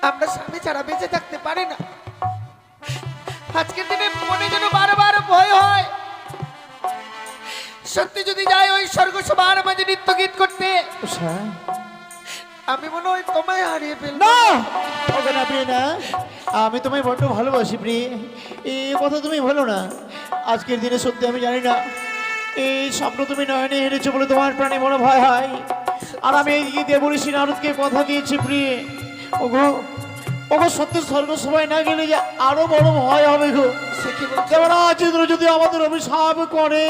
আমরা স্বামী ছাড়া বেঁচে থাকতে পারি না। আজকের দিনে মনে যেন বারবার ভয় হয়, সত্যি যদি যাই ওই স্বর্গ সবার মাঝে নৃত্য গীত করতে, উষা আমি মনে হয় তোমায় হারিয়ে ফেলবো। না, ওগো না প্রিয়ে না, আমি তোমায় বড্ড ভালোবাসি প্রিয়ে। এই কথা তুমি বলো না। আজকের দিনে সত্যি আমি জানি না এই স্বপ্ন তুমি নয়নে হেরেছো বলে তোমার প্রাণে বড় ভয় হয়। আর আমি এই দেবঋষি নারদকে কথা দিয়েছি প্রিয়ে। ওগো ওগো সত্যি স্বর্গ সবাই না গেলে যে আরো বড় ভয় হবে গো। সে কি বলছো? দেবরাজ ইন্দ্র যদি আমাদের অভিশাপ করে,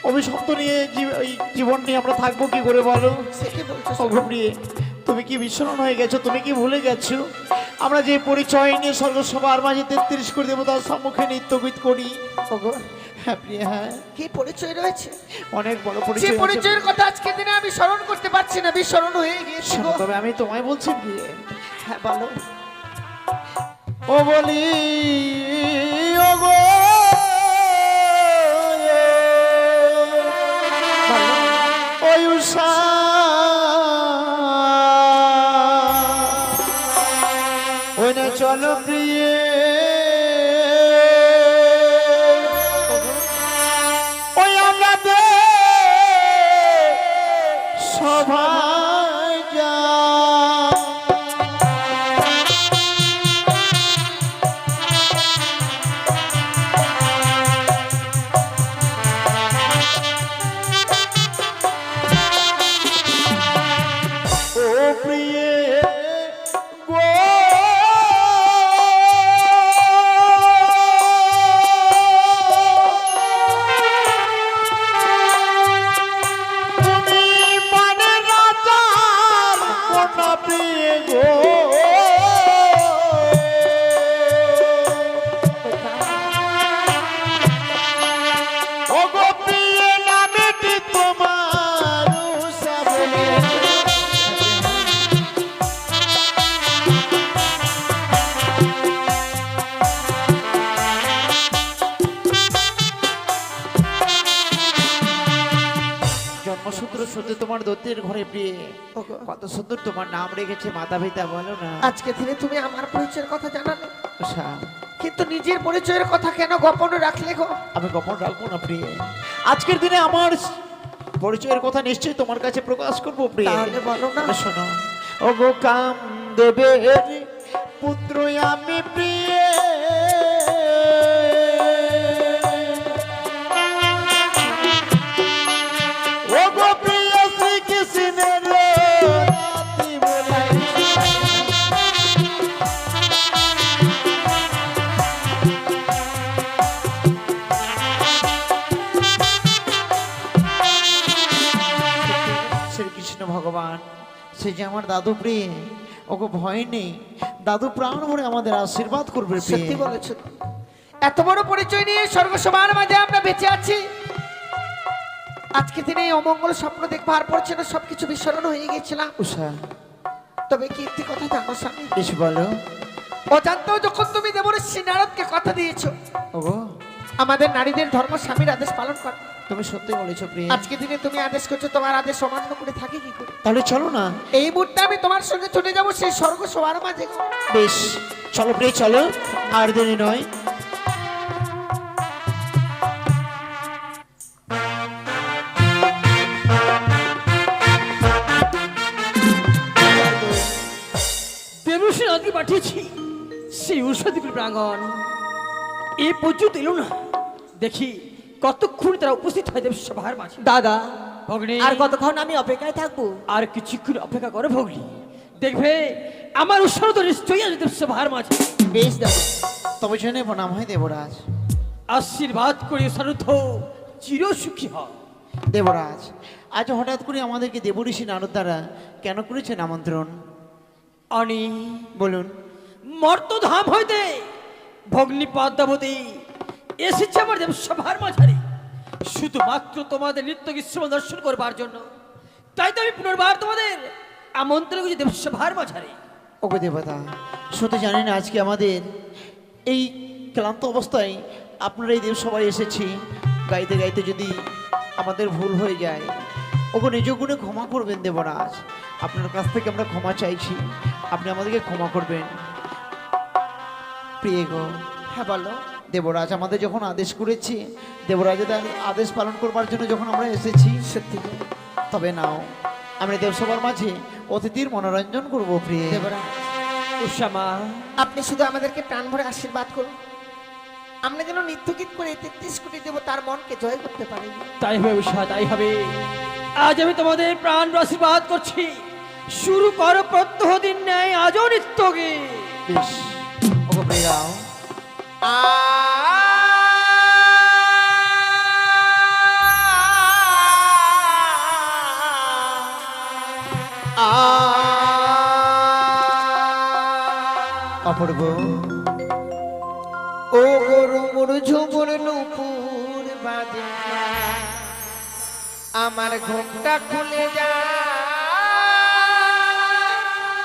অভিশাপ তো নিয়ে এই জীবন নিয়ে আমরা থাকবো কি করে বলো? সে কি বলছো? ওগো প্রিয়ে, তুমি কি বিস্মরণ হয়ে গেছো? তুমি কি ভুলে গেছো আমরা যে পরিচয় নিয়ে স্বর্গ সবার মাঝে 33 করে দেবো তার সম্মুখে নৃত্য গীত করি? ওগো, হ্যাঁ প্রিয়ে, হ্যাঁ কি পরিচয় রয়েছে? অনেক বড় যে পরিচয় আছে। পরিচয়ের কথা আজকের দিনে আমি স্মরণ করতে পারছি না, বিস্মরণ হয়ে গিয়েছি শোনো, গো। তবে আমি তোমায় বলছি প্রিয়ে। হ্যাঁ বলো। ও বলি ওগো ওই উষা, ওই না চলো প্রিয়ে, ওই আমরা সবাই যা ও প্রিয়ে গো, তুমি মানে রাজার কন্যা প্রিয়ে গো। ও গো প্রিয়ে নামেটি তোমার উষা বলে। জন্মসূত্র সত্যি তোমার দত্তের ঘরে প্রিয়ে। ওগো, কত সুন্দর তোমার নাম রেখেছে মাতা পিতা, বলো না? আজকে দিনে তুমি আমার পরিচয়ের কথা জানালে, উষা, কিন্তু নিজের পরিচয়ের কথা কেন গোপন রাখলে গো? আমি গোপন রাখবো না প্রিয়ে। আজকের দিনে আমার পরিচয়ের কথা নিশ্চয়ই তোমার কাছে প্রকাশ করবো প্রিয়ে। তাহলে বলো না। তবে শোনো, ও গো কাম দেবের পুত্র আমি প্রিয়ে। ও গো প্রিয় শ্রীকৃষ্ণের নাতি বলে। শ্রীকৃষ্ণ ভগবান সে যে আমার দাদু প্রিয়ে। ওগো ভয় নেই, দাদু প্রাণ ভরে আমাদের আশীর্বাদ করবে প্রিয়ে। সত্যি বলেছো, এত বড় পরিচয় নিয়ে স্বর্গ সবার মাঝে আমরা বেঁচে আছি, আজকে দিনে এই অমঙ্গল স্বপ্ন দেখবার পর যেন সবকিছু বিস্মরণ হয়ে গেছিলাম। উষা তবে কি একটি কথা জানো স্বামী, বেশ বলো। অজান্তেও যখন তুমি দেবর্ষি নারদকে কথা দিয়েছো ওগো আমাদের নারীদের ধর্ম স্বামীর আদেশ পালন কর, তুমি সত্যি বলেছো প্রিয়া। আজকে দিনে তুমি আদেশ করছো, তোমার আদেশ অমান্য করে থাকে কি করে? তাহলে চলো না। এই মুহূর্তে আমি তোমার সঙ্গে ছুটে যাবো সেই স্বর্গ সবার মাঝে গো। বেশ চলো প্রিয়া চলো, আর দেরি নয়। দেবশ্রী নদী পাঠিয়েছি সেই ঔষধিগুলি প্রাঙ্গণ এ পর্যন্ত এলো না। দেখি কতক্ষণ তারা উপস্থিত হয় দেব সভার মাঝে। দাদা ভগ্নী আর কতক্ষণ আমি অপেক্ষায় থাকবো? আর কিছুক্ষণ অপেক্ষা করে ভগ্নী, দেখবে আমার উৎসাহ তো নিশ্চয়ই আসবে দেব সভার মাঝে। বেশ দাদা, তবে শুনে প্রণাম হয় দেবরাজ। আশীর্বাদ করে সারুদ্ধ চির সুখী হয়। দেবরাজ, আজ হঠাৎ করে আমাদেরকে দেবঋষি নারদ দ্বারা কেন করেছেন আমন্ত্রণ? অনি বলুন। মর্তধাম হইতে ভগ্নী পদ্মাবতী এসেছে আমার দেব সভার মাঝারে শুধুমাত্র তোমাদের নৃত্য গীশ্রম দর্শন করবার জন্য। তাই তো আমি পুনর্বার তোমাদের আমন্ত্রণ করছি দেব সভার মাঝারে। ওগো দেবতা, শুধু জানেন আজকে আমাদের এই ক্লান্ত অবস্থায় আপনারা এই দেবসভায় এসেছি, গাইতে গাইতে যদি আমাদের ভুল হয়ে যায় ওগো নিজ গুণে ক্ষমা করবেন দেবরাজ। আপনার কাছ থেকে আমরা ক্ষমা চাইছি, আপনি আমাদেরকে ক্ষমা করবেন। প্রিয় গো, হ্যাঁ বলো। দেবরাজ আমাদের যখন আদেশ করেছি, দেবরাজের আদেশ পালন করবার জন্য যখন আমরা এসেছি, সত্যি তবে নাও আমরা দেবসভার মাঝে অতিথির মনোরঞ্জন করবো। প্রিয় দেবরাজ, উষামা আপনি শুধু আমাদেরকে প্রাণ ভরে আশীর্বাদ করুন, আমরা যেন নৃত্য গীত করে 33 কোটি দেব তার মনকে জয় করতে পারি। তাই হবে উষা, তাই হবে। আজ আমি তোমাদের প্রাণ আশীর্বাদ করছি। শুরু করো প্রত্যহ দিন ন্যায় আজও নৃত্য গীত। বেশ ওগো প্রিয়া, অপূর্ব ও গরু মুড় ঝুমুর নুপুর বাজে, আমার ঘুমটা খুলে যায়,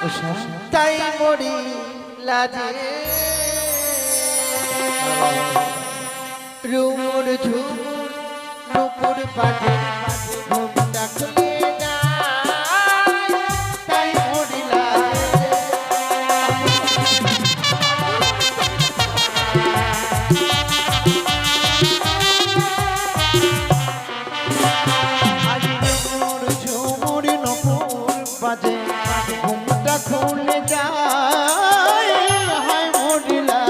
উষা, তাই মরি লাজে। রুমুর ঝুমুর নুপুর বাজে, ঘুমটা খুলে যায়, তাই মরি লাজে। আজ ঝুমুর ঝুমুর নপুর বাজে, ঘুমটা খুলে যায়, হায় মরিলা।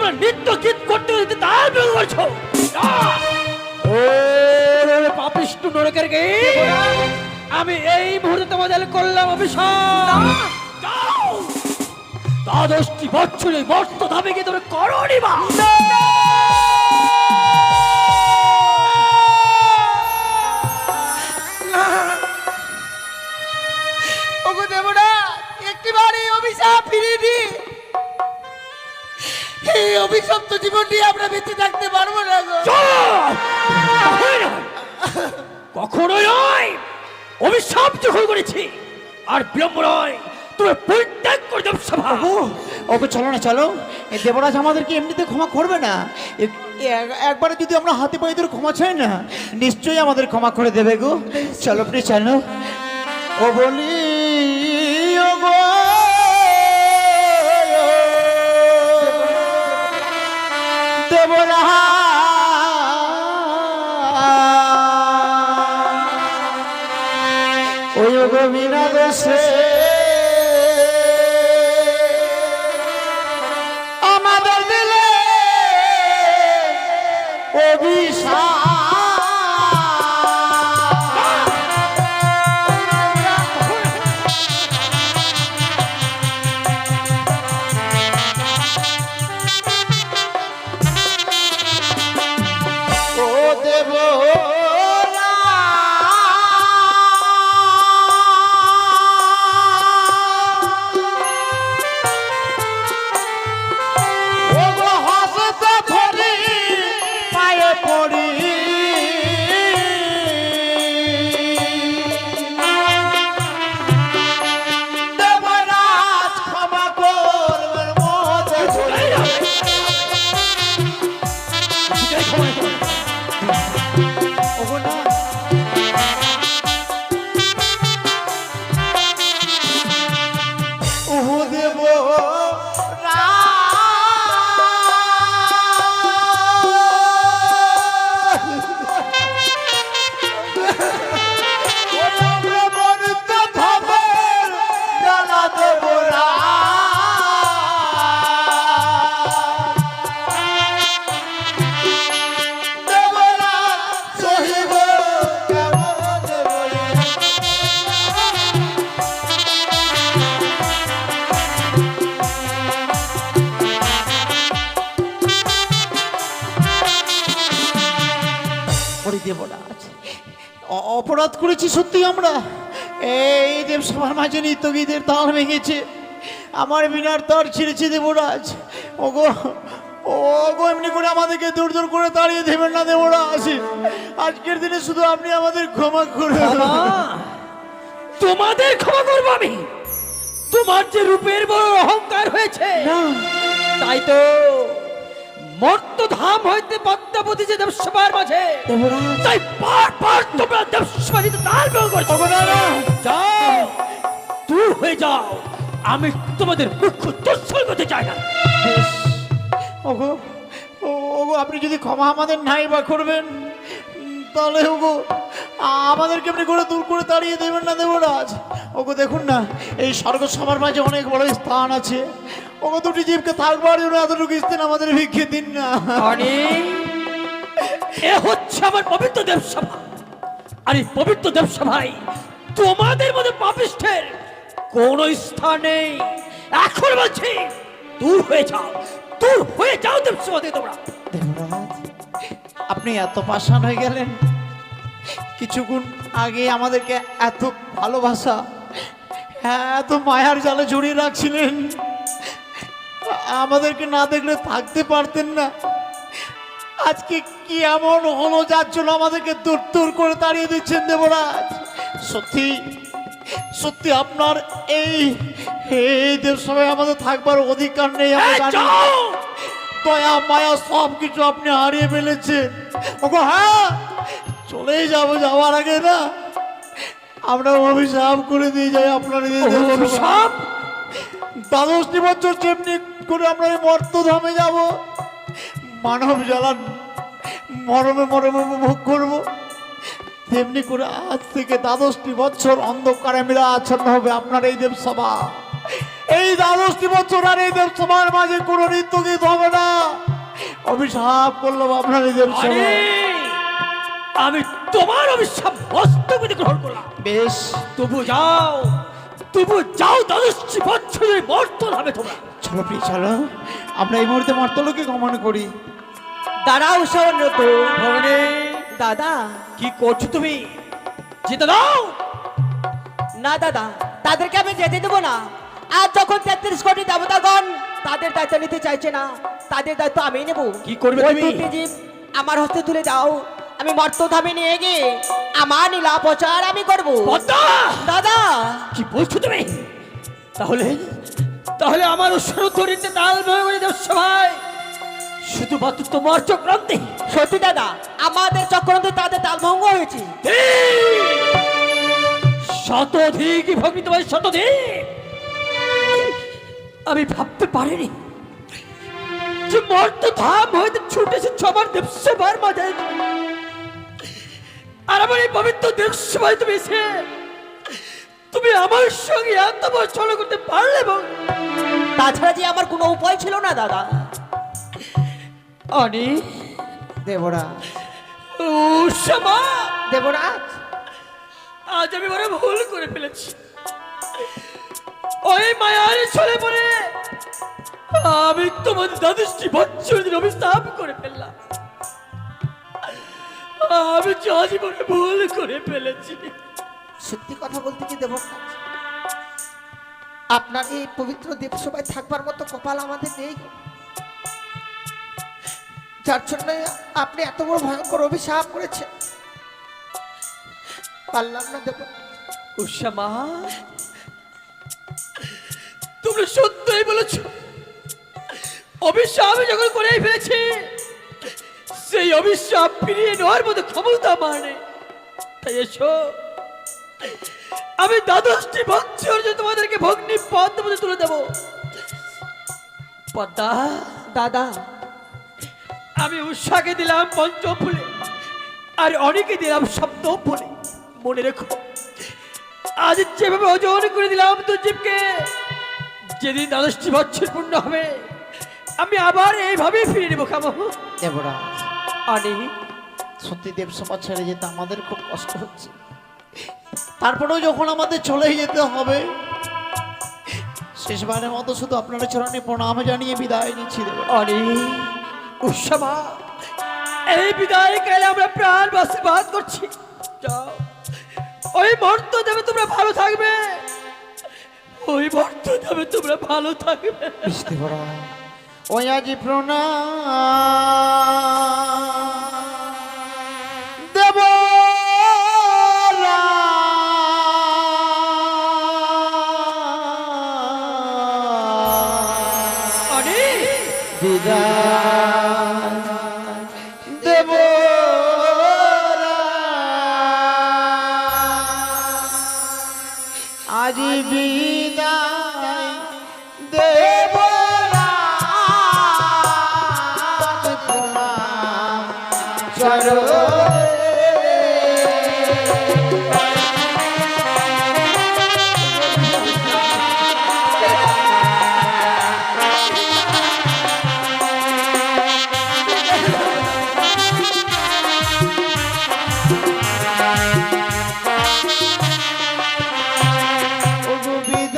তোমরা নৃত্য গীত করতে করতে তাল বের করছো। ও পাপিষ্ট নরকের গে, আমি এই মুহূর্তে তোমাদের করলাম অভিশাপ। যাও, দ্বাদশটি বছরে মর্ত ধামে গিয়ে তোমরা করো নিবা। ওগো দেবরা, একটিবারে অভিশাপ ফিরিয়ে দি। এই অভিশপ্ত জীবনটি আমরা বেঁচে থাকতে পারবো না গো। কখনোই নয়, অভিশাপ যখন করেছি আর বিলম্ব নয়, তুমি পরিত্যাগ করে দেব সভা। ওকে চলো না চলো, এই দেবরাজ আমাদেরকে এমনিতে ক্ষমা করবে না। একবারে যদি আমরা হাতে পায়ে ধরে ক্ষমা চাই না, নিশ্চয়ই আমাদের ক্ষমা করে দেবে গো। চলো প্লিজ চলো। ও বলি ও গো দেবরাজ, ওই গো বিনা দোষে আমাদের দিলে অভিশাপ। ও দেবরাজ, অপরাধ করেছি সত্যি আমরা। এই দেবসভার মাঝে নিত্যগীতের তাল ভেঙেছে, আমার বিনার তার ছিঁড়েছে দেবরাজ। ওগো ওগো, এমনি করে আমাদেরকে দূর দূর করে তাড়িয়ে দেবেন না দেবরাজ। আজকের দিনে শুধু আপনি আমাদের ক্ষমা করে তোমাদের ক্ষমা করবো আমি? তোমার যে রূপের বড় অহংকার হয়েছে, তাই তো মর্তধাম হইতে পদ্মাবতী যে দেবসভার মাঝে, তাই বারবার তোমরা দেবসভাতে তাল বের করছো। যাও, দূর হয়ে যাও, আমি তোমাদের মুখ দর্শন করতে চাই না। ওগো ওগো, আপনি যদি ক্ষমা আমাদের নাই বা করবেন, তাহলে ওগো আমাদেরকে আপনি করে দূর করে তাড়িয়ে দেবেন না দেবরাজ। ওগো দেখুন না, এই স্বর্গ সবার মাঝে অনেক বড় স্থান আছে। ওগো দুটি জীবকে থাকবার জন্য এতটুকু স্থান আমাদের ভিক্ষে দিন না। এ হচ্ছে আমার পবিত্র দেবসভা, আর এই পবিত্র দেবসভায় তোমাদের মধ্যে পাপিষ্ঠের কোন স্থান নেই। এখন বলছি, দূর হয়ে যাও, দূর হয়ে যাও দেবসভা থেকে তোমরা। দেবরাজ, আপনি এত পাষাণ হয়ে গেলেন? কিছুক্ষণ আগে আমাদেরকে এত ভালোবাসা, এত মায়ার জালে জড়িয়ে রাখছিলেন, আমাদেরকে না দেখলে থাকতে পারতেন না। আজকে কি এমন হলো যার জন্য আমাদেরকে দূর দূর করে তাড়িয়ে দিচ্ছেন দেবরাজ? সত্যি সত্যি আপনার এই দেবসভায় আমাদের থাকবার অধিকার নেই। আমরা জানি দয়া মায়া সব কিছু আপনি হারিয়ে ফেলেছেন। ওগো হ্যাঁ, চলেই যাবো, যাওয়ার আগে না আমরা অভিশাপ করে দিয়ে যাই আপনার অভিশাপ। দ্বাদশটি বছর যেমনি করে আমরা এই মর্তধামে যাব, মানব জ্বালান মরমে মরমে উপভোগ করবো, তেমনি করে আজ থেকে দ্বাদশটি বছর অন্ধকারে মিলা আচ্ছন্ন হবে আপনার এই দেবসভা। এই 10টি বছর আর এই দেব সবার মাঝে কোনো নৃত্য গীত হবে না। অভিশাপ করলাম আপনার এই দেব আরে সভা। আমি তোমার অভিশাপ মস্তকে গ্রহণ করলাম। বেশ, তবু যাও, তবু যাও, 10টি বছরের মর্তন হবে তোমরা। চলো প্রিয় চলো, আমরা এই মুহূর্তে মর্তলোকে গমন করি। দাঁড়াও উষা অনুরুদ্ধ। ভগিনী, দাদা, কি করছো তুমি? যেতে দাও। না দাদা, তাদেরকে আমি যেতে দেবো না। আর যখন 33 কোটি দেবতাগণ তাদের দায়িত্ব নিতে চাইছে না, তাদের দায়িত্ব আমি নেব। কি করবে ওই তুমি? 2টি জীব আমার হস্তে তুলে দাও, আমি মর্তধামে নিয়ে গিয়ে আমার নীলা প্রচার আমি করব। পদ্মা, দাদা, কি বলছো তুমি? তাহলে তাহলে আমার সরুদ্ধরিতে তাল ভরে দেব সবাই শুধুমাত্র তোমার চক্রান্তে। সত্যি দাদা, আমাদের চক্রান্তে তাদের তালভঙ্গ হয়েছে। শতধিক ভগ্নি, তোমার শতধিক। আমি ভাবতে পারিনি যে মর্ত ধাম হইতে ছুটেছে সবার দেবসভার মাঝে, আর আমার এই পবিত্র দেবসভায় তুমি এসে তুমি আমার সঙ্গে এত বড় ছল করতে পারলে। এবং তাছাড়া যে আমার কোনো উপায় ছিল না দাদা। অনি দেবরাজ, উষমা, দেবরাজ, আজ আমি বড় ভুল করে ফেলেছি। ওই মায়ার ছলে পড়ে আমি তোমাদের 10টি বছরের অভিশাপ করে ফেললাম। আমি জীবনে ভুল করে ফেলেছি। সত্যি কথা বলতে কি দেবরাজ, আপনার এই পবিত্র দেবসভায় থাকবার মতো কপাল আমাদের নেই, যার জন্য আপনি এত বড় ভয়ঙ্কর অভিশাপ করেছেন। পারলাম না দেব। উষমা, তোমরা সত্যই বলেছ। অভিশাপ আমি যখন করেই ফেলেছি, সেই অভিশাপ ফিরিয়ে নেওয়ার মতো ক্ষমতা আমার নেই। তাই এসো, আমি 10টি বছর যে তোমাদেরকে ভগ্নি পদ্ম মধ্যে তুলে দেব। পদ্মা, দাদা, আমি উষাকে দিলাম পঞ্চম ফুলে, আর অনেকে দিলাম সপ্তম ফুলে। মনে রেখো, আজ যেভাবে ওজন করে দিলাম দুর্জীবকে, যেদিন 10টি বছর পূর্ণ হবে আমি আবার এইভাবে ফিরে নেবো। খাবো দেবরাজ, অনি, সত্যি দেবসভা ছেড়ে যেতে আমাদের খুব কষ্ট হচ্ছে। তারপরেও যখন আমাদের চলেই যেতে হবে, শেষবারের মতো শুধু আপনার চরণে প্রণাম জানিয়ে বিদায় নিচ্ছি দেবরাজ। অনি, উষমা, এই বিদায় কালে আমরা প্রাণ আশীর্বাদ করছি। যাও, ওই মর্ত দেবে তোমরা ভালো থাকবে, ওই মর্ত দেবে তোমরা ভালো থাকবে। বেশ দেবরাজ, ওই আজি প্রণাম দেব। অনি, বিদায় দেব। আজি বিদায় দেব। বিদায়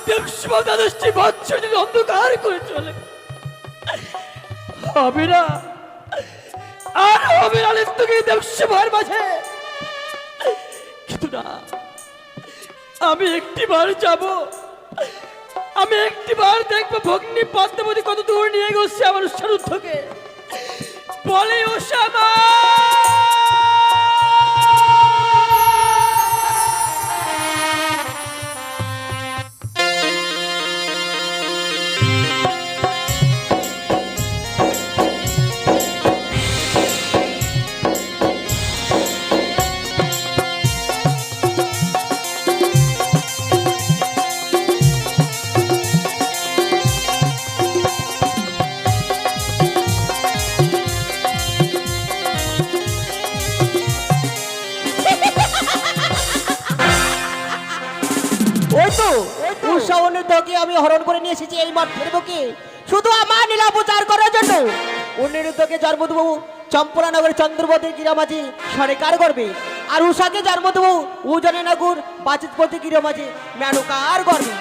দেবসভা দ্বাদশটি বৎসর যদি অন্ধকার করে চলে হবে না, আর হবে না নিত্যকে দেবসভার মাঝে। কিন্তু না, আমি একটিবার যাব, আমি একটিবার দেখবো ভগ্নী পদ্মাবতী কত দূর নিয়ে গেছে আমার সারুদ্ধকে। বলে ও শ্যামা, ওই তো উৎসাহনের তোকে আমি হরণ করে নিয়ে এসেছি এই মাঠের বুকে শুধু আমার লীলা প্রচার করার জন্য। অনিরুদ্ধকে জন্ম দেবো চম্পলানগর চন্দ্রবতী গিরামাঝি সরেকার করবে, আর উষাকে জন্ম দেবো উজনে নগর বাচিতপতি গিরামাঝি মেনুকার করবে।